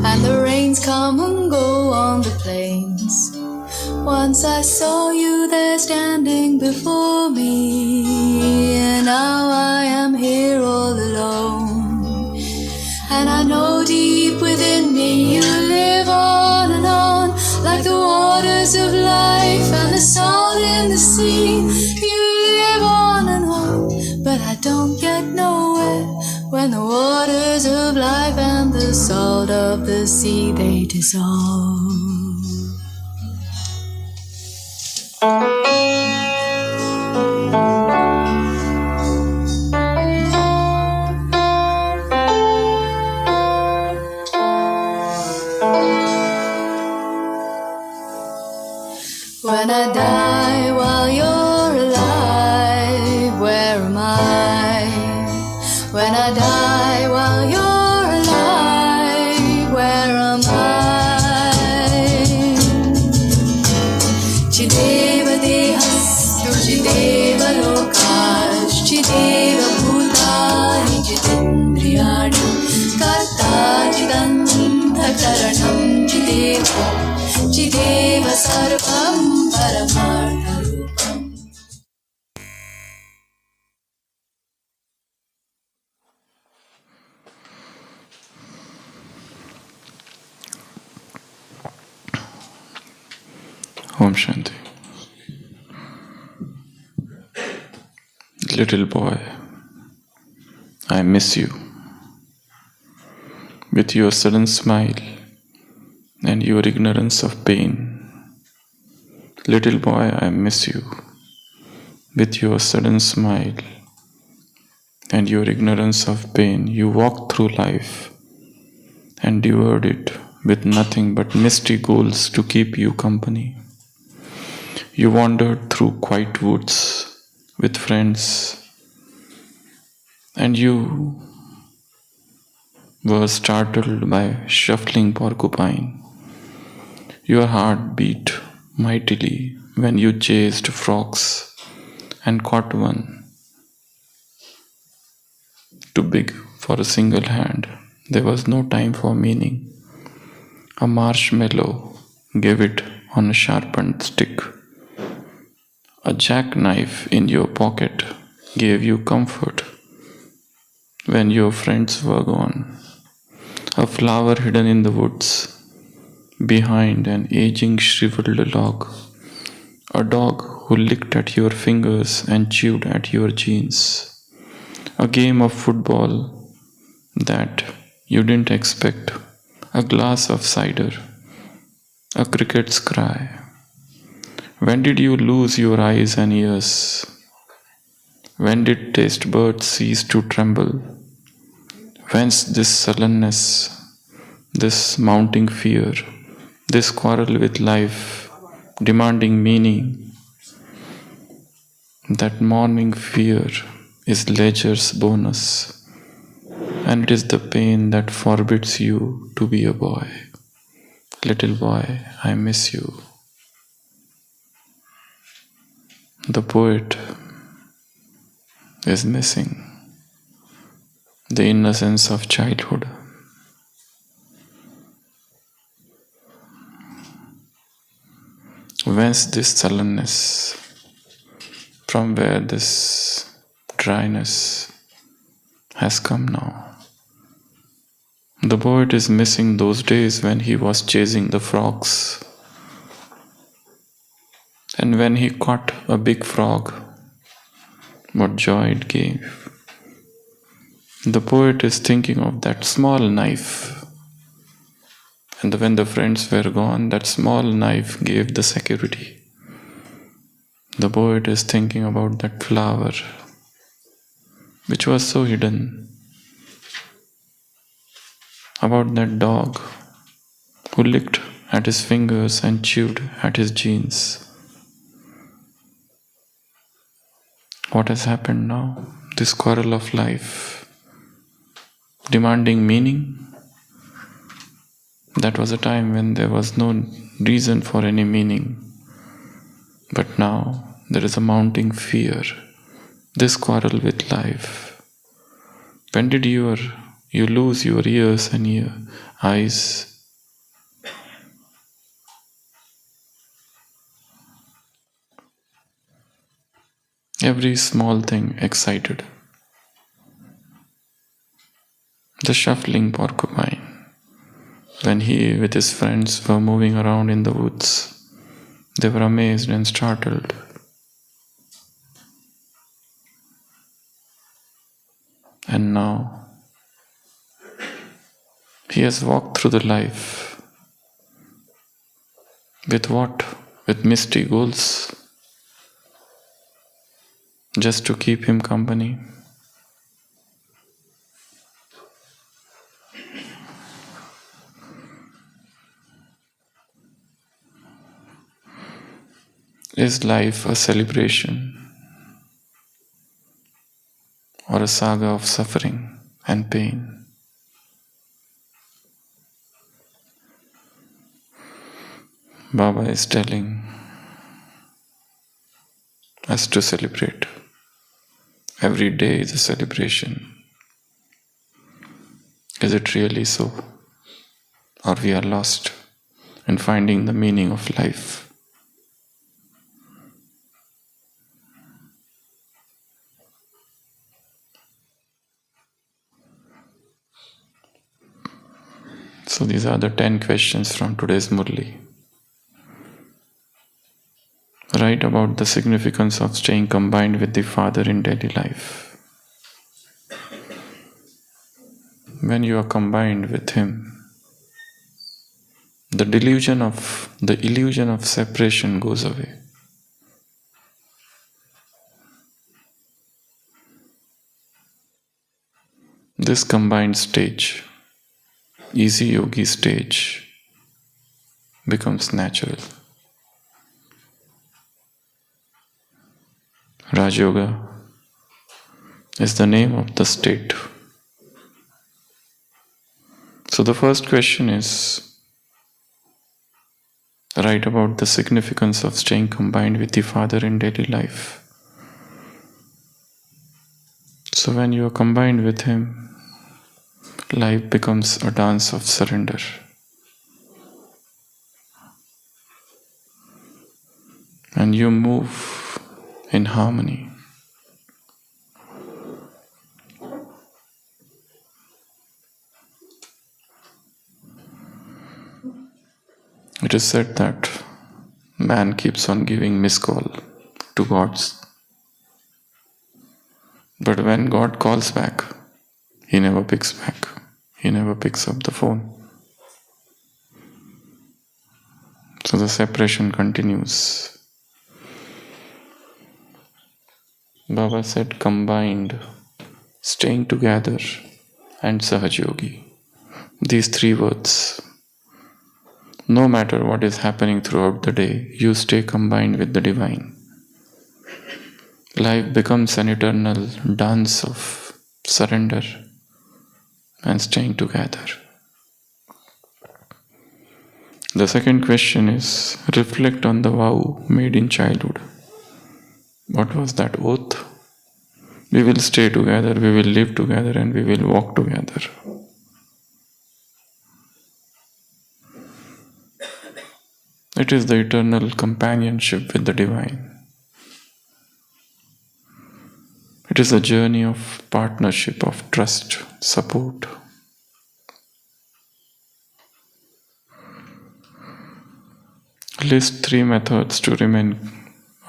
and the rains come and go on the plains. Once I saw you there standing before me, and now I am here all alone. And I know deep within me you live on and on, like the waters of life and the salt in the sea. You live on and on, but I don't get nowhere when the waters of life and the salt of the sea, they dissolve. When I die while you're alive, where am I? When I die while you're alive, where am I? Chideva dehastu, chideva lokash, chideva bhutani, chidendriyani, karta chidanta karanam, chideva sarvam paramartha rupam. Om Shanti. Little boy, I miss you. With your sudden smile and your ignorance of pain. Little boy, I miss you. With your sudden smile and your ignorance of pain, you walked through life and devoured it with nothing but misty goals to keep you company. You wandered through quiet woods with friends, and you were startled by shuffling porcupine. Your heart beat mightily when you chased frogs and caught one. Too big for a single hand, there was no time for meaning. A marshmallow gave it on a sharpened stick. A jackknife in your pocket gave you comfort when your friends were gone. A flower hidden in the woods behind an aging shriveled log. A dog who licked at your fingers and chewed at your jeans. A game of football that you didn't expect. A glass of cider. A cricket's cry. When did you lose your eyes and ears? When did taste buds cease to tremble? Whence this sullenness, this mounting fear, this quarrel with life, demanding meaning? That morning fear is leisure's bonus, and it is the pain that forbids you to be a boy. Little boy, I miss you. The poet is missing the innocence of childhood. Whence this sullenness? From where this dryness has come now? The poet is missing those days when he was chasing the frogs. And when he caught a big frog, what joy it gave. The poet is thinking of that small knife. And when the friends were gone, that small knife gave the security. The poet is thinking about that flower, which was so hidden. About that dog who licked at his fingers and chewed at his jeans. What has happened now? This quarrel of life, demanding meaning. That was a time when there was no reason for any meaning. But now there is a mounting fear, this quarrel with life. When did you lose your ears and your eyes Every small thing excited. The shuffling porcupine. When he with his friends were moving around in the woods, they were amazed and startled. And now he has walked through the life with what? With misty goals, just to keep him company. Is life a celebration or a saga of suffering and pain? Baba is telling us to celebrate. Every day is a celebration. Is it really so? Or we are lost in finding the meaning of life? So these are the 10 questions from today's Murli. Write about the significance of staying combined with the Father in daily life. When you are combined with Him, the illusion of separation goes away. This combined stage, easy yogi stage, becomes natural. Raj Yoga is the name of the state. So the first question is, write about the significance of staying combined with the Father in daily life. So when you are combined with Him, life becomes a dance of surrender. And you move in harmony. It is said that man keeps on giving missed call to gods. But when God calls back, He never picks back. He never picks up the phone. So the separation continues. Baba said combined, staying together, and Sahaj Yogi. These three words. No matter what is happening throughout the day, you stay combined with the Divine. Life becomes an eternal dance of surrender and staying together. The second question is, reflect on the vow made in childhood. What was that oath? We will stay together, we will live together, and we will walk together. It is the eternal companionship with the Divine. It is a journey of partnership, of trust, support. List 3 methods to remain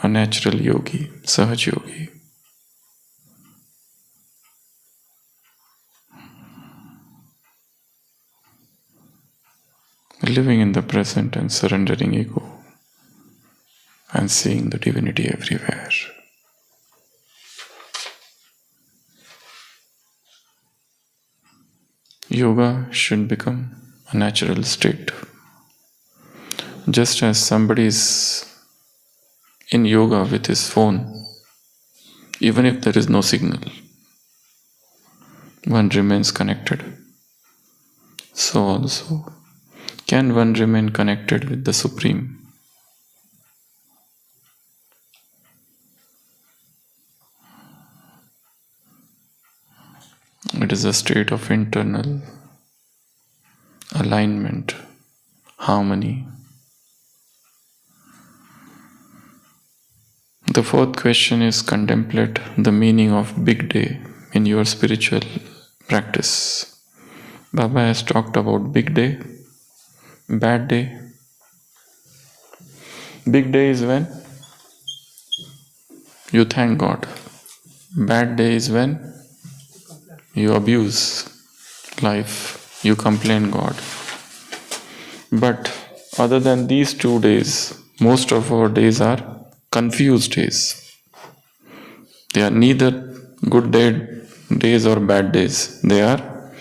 a natural yogi, Sahaj Yogi. Living in the present and surrendering ego and seeing the divinity everywhere. Yoga should become a natural state. Just as somebody is in yoga with his phone, even if there is no signal, one remains connected. So also, can one remain connected with the Supreme? It is a state of internal alignment, harmony. The fourth question is contemplate the meaning of big day in your spiritual practice. Baba has talked about big day, bad day. Big day is when you thank God. Bad day is when you abuse life, you complain God. But other than these 2 days, most of our days are confused days. They are neither good days or bad days. They are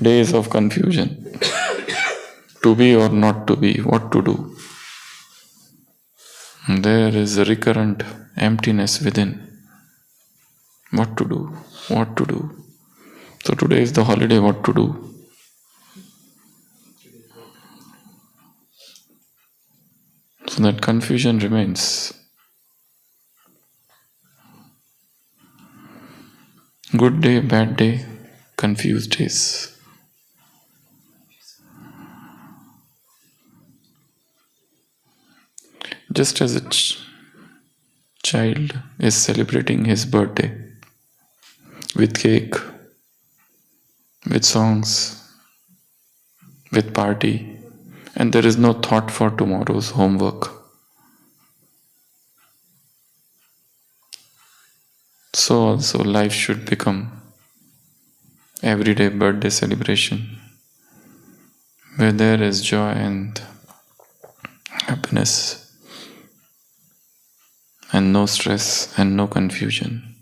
days of confusion. To be or not to be, what to do. There is a recurrent emptiness within. What to do? What to do? So today is the holiday, what to do? So that confusion remains. Good day, bad day, confused days. Just as a child is celebrating his birthday with cake, with songs, with party, and there is no thought for tomorrow's homework. So also life should become everyday birthday celebration where there is joy and happiness and no stress and no confusion.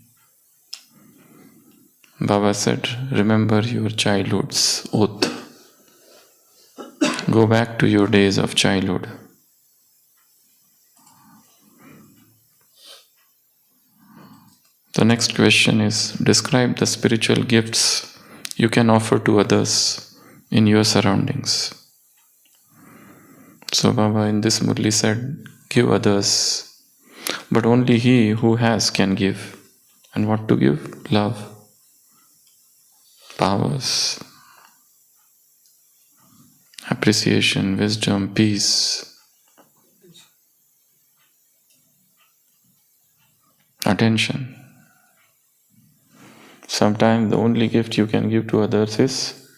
Baba said, remember your childhood's oath. Go back to your days of childhood. The next question is, describe the spiritual gifts you can offer to others in your surroundings. So Baba in this Murli said, give others, but only he who has can give. And what to give? Love, powers, appreciation, wisdom, peace, attention. Sometimes the only gift you can give to others is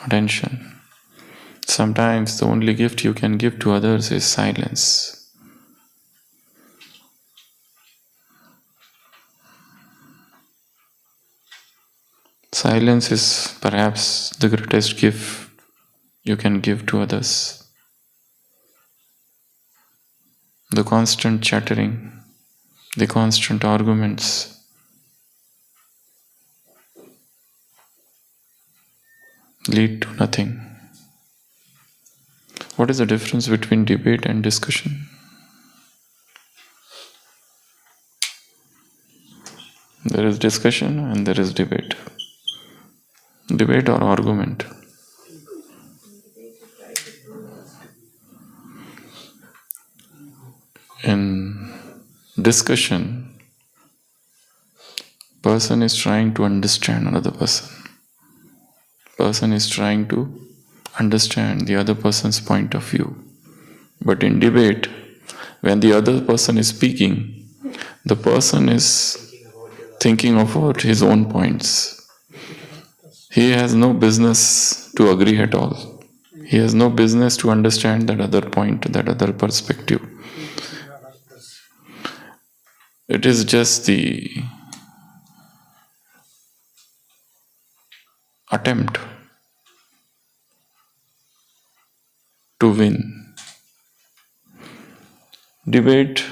attention. Sometimes the only gift you can give to others is silence. Silence is perhaps the greatest gift you can give to others. The constant chattering, the constant arguments, lead to nothing. What is the difference between debate and discussion? There is discussion and there is debate. Debate or argument. In discussion, person is trying to understand another person. Person is trying to understand the other person's point of view. But in debate, when the other person is speaking, the person is thinking about his own points. He has no business to agree at all. He has no business to understand that other point, that other perspective. It is just the attempt to win. Debate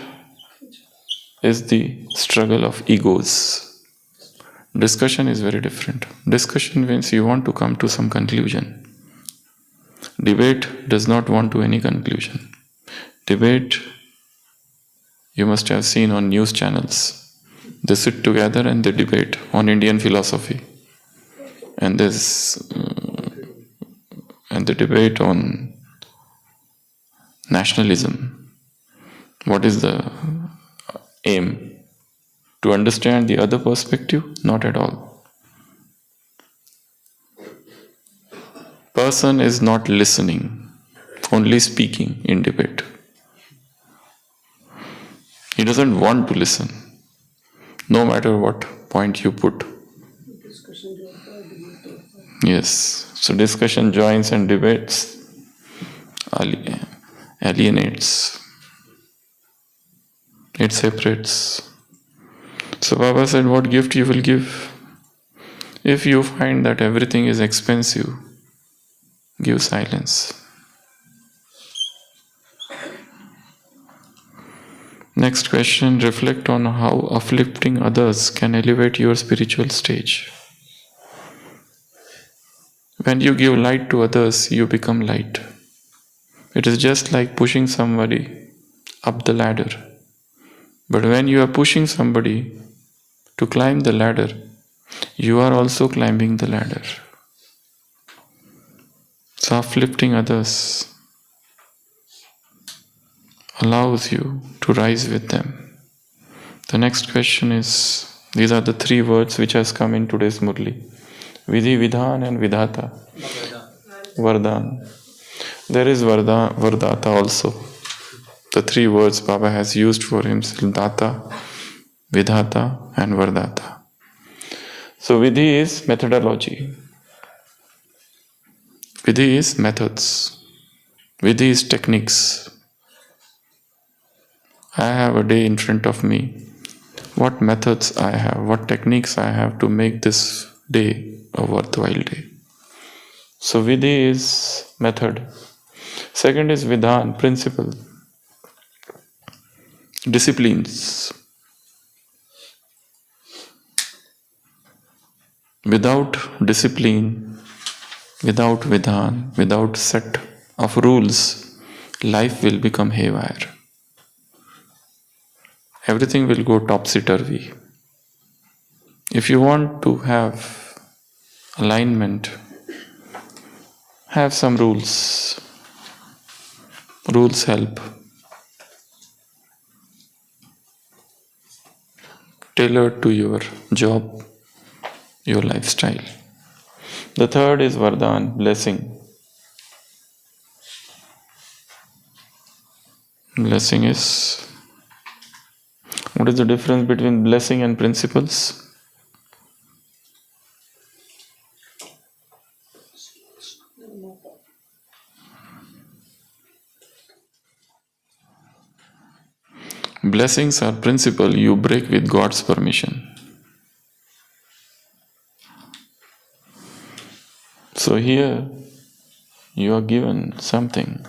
is the struggle of egos. Discussion is very different. Discussion means you want to come to some conclusion. Debate does not want to any conclusion. Debate, you must have seen on news channels. They sit together and they debate on Indian philosophy. And they debate on nationalism. What is the aim? To understand the other perspective? Not at all. Person is not listening, only speaking in debate. He doesn't want to listen, no matter what point you put. Yes, so discussion joins and debates alienates, it separates. So Baba said, what gift you will give? If you find that everything is expensive, give silence. Next question, reflect on how uplifting others can elevate your spiritual stage. When you give light to others, you become light. It is just like pushing somebody up the ladder. But when you are pushing somebody to climb the ladder, you are also climbing the ladder. So uplifting others allows you to rise with them. The next question is, these are the three words which has come in today's Murli. Vidhi, Vidhan and Vidhata. Vardhan. There is Vardata also. The three words Baba has used for himself, Data, Vidhata and Vardata. So Vidhi is methodology. Vidhi is methods. Vidhi is techniques. I have a day in front of me. What methods I have, what techniques I have to make this day a worthwhile day. So Vidhi is method. Second is Vidhan, principle. Disciplines. Without discipline, without Vidhan, without set of rules, life will become haywire. Everything will go topsy-turvy. If you want to have alignment, have some rules. Rules help. Tailored to your job, your lifestyle. The third is Vardhan, blessing. Blessing is... What is the difference between blessing and principles? Blessings are principle you break with God's permission. So here you are given something.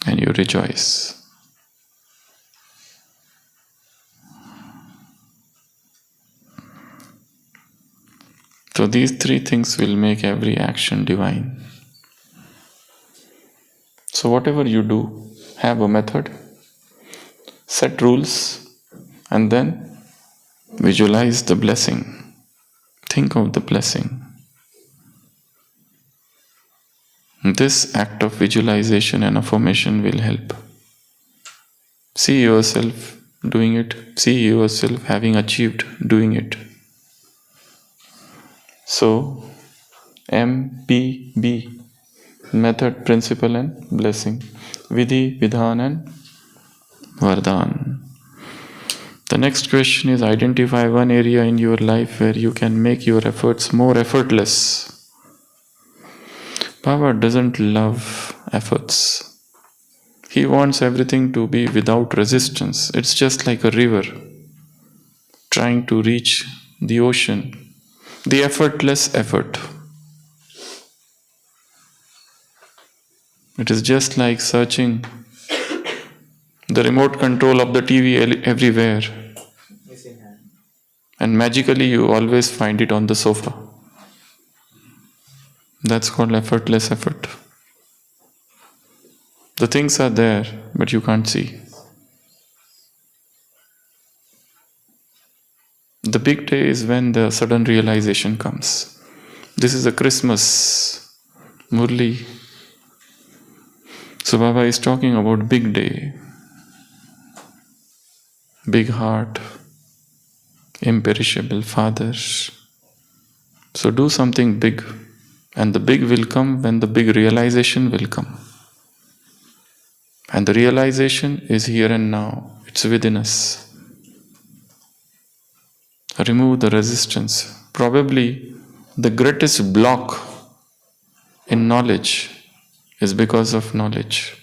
And you rejoice. So these three things will make every action divine. So whatever you do, have a method, set rules, and then visualize the blessing. Think of the blessing. This act of visualization and affirmation will help. See yourself doing it. See yourself having achieved doing it. So, MPB, method, principle and blessing. Vidhi, Vidhan and Vardhan. The next question is, identify one area in your life where you can make your efforts more effortless. Baba doesn't love efforts. He wants everything to be without resistance. It's just like a river trying to reach the ocean. The effortless effort. It is just like searching the remote control of the TV everywhere. And magically you always find it on the sofa. That's called effortless effort. The things are there, but you can't see. The big day is when the sudden realization comes. This is a Christmas Murli. So Baba is talking about big day, big heart, imperishable Father. So do something big, and the big will come when the big realization will come. And the realization is here and now. It's within us. Remove the resistance. Probably the greatest block in knowledge is because of knowledge.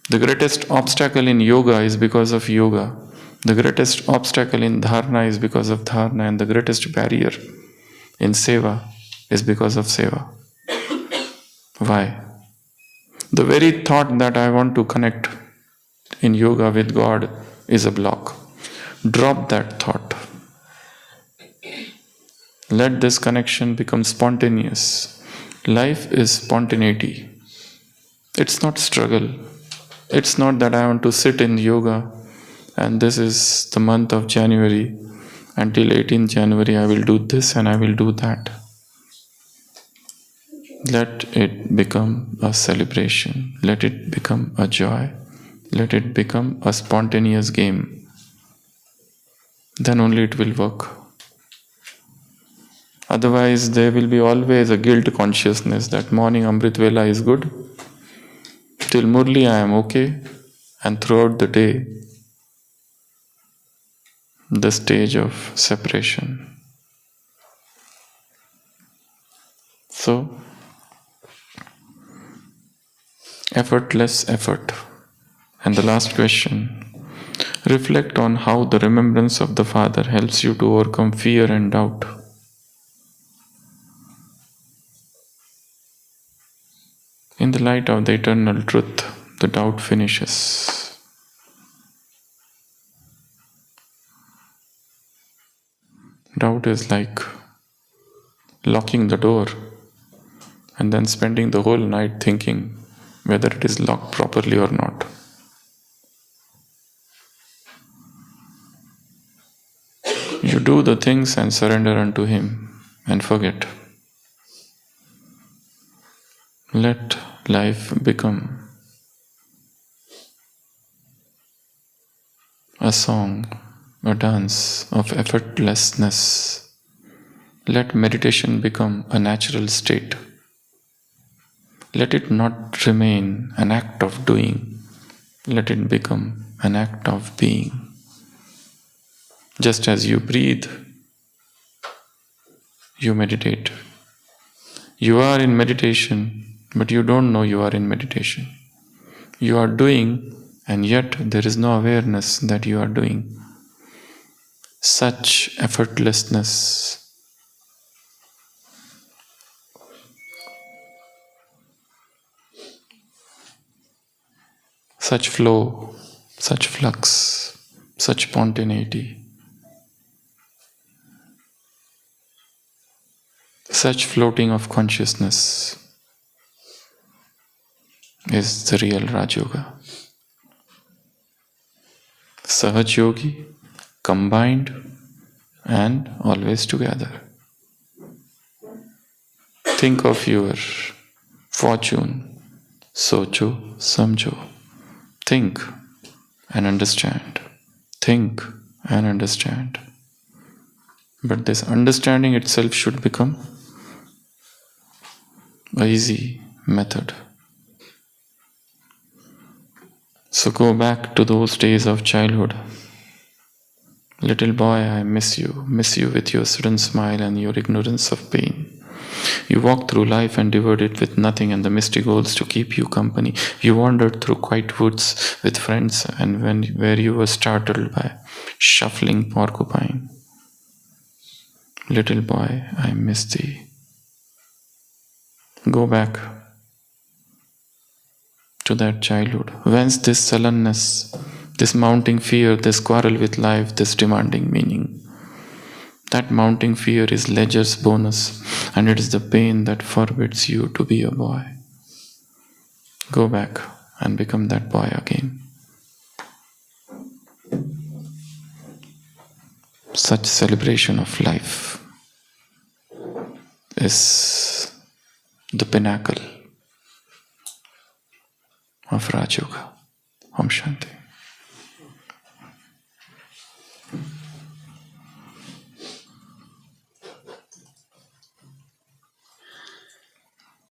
The greatest obstacle in yoga is because of yoga. The greatest obstacle in dharana is because of dharana. And the greatest barrier in seva is because of seva. Why? The very thought that I want to connect in yoga with God is a block. Drop that thought. Let this connection become spontaneous. Life is spontaneity. It's not struggle. It's not that I want to sit in yoga and this is the month of January. Until 18th January I will do this and I will do that. Let it become a celebration. Let it become a joy. Let it become a spontaneous game. Then only it will work. Otherwise, there will be always a guilt consciousness that morning Amrit Vela is good. Till Murli I am okay. And throughout the day, the stage of separation. So, effortless effort. And the last question. Reflect on how the remembrance of the Father helps you to overcome fear and doubt. In the light of the eternal truth, the doubt finishes. Doubt is like locking the door and then spending the whole night thinking whether it is locked properly or not. You do the things and surrender unto Him and forget. Let life become a song, a dance of effortlessness. Let meditation become a natural state. Let it not remain an act of doing. Let it become an act of being. Just as you breathe, you meditate. You are in meditation, but you don't know you are in meditation. You are doing, and yet there is no awareness that you are doing. Such effortlessness, such flow, such flux, such spontaneity, such floating of consciousness is the real Raj Yoga. Sahaj Yogi, combined and always together. Think of your fortune, socho, samjo. Think and understand. Think and understand. But this understanding itself should become an easy method. So go back to those days of childhood. Little boy, I miss you with your sudden smile and your ignorance of pain. You walked through life and devoured it with nothing and the misty goals to keep you company. You wandered through quiet woods with friends and where you were startled by shuffling porcupine. Little boy, I miss thee. Go back to that childhood. Whence this sullenness, this mounting fear, this quarrel with life, this demanding meaning? That mounting fear is ledger's bonus, and it is the pain that forbids you to be a boy. Go back and become that boy again. Such celebration of life is the pinnacle of Raj Yoga. Om Shanti.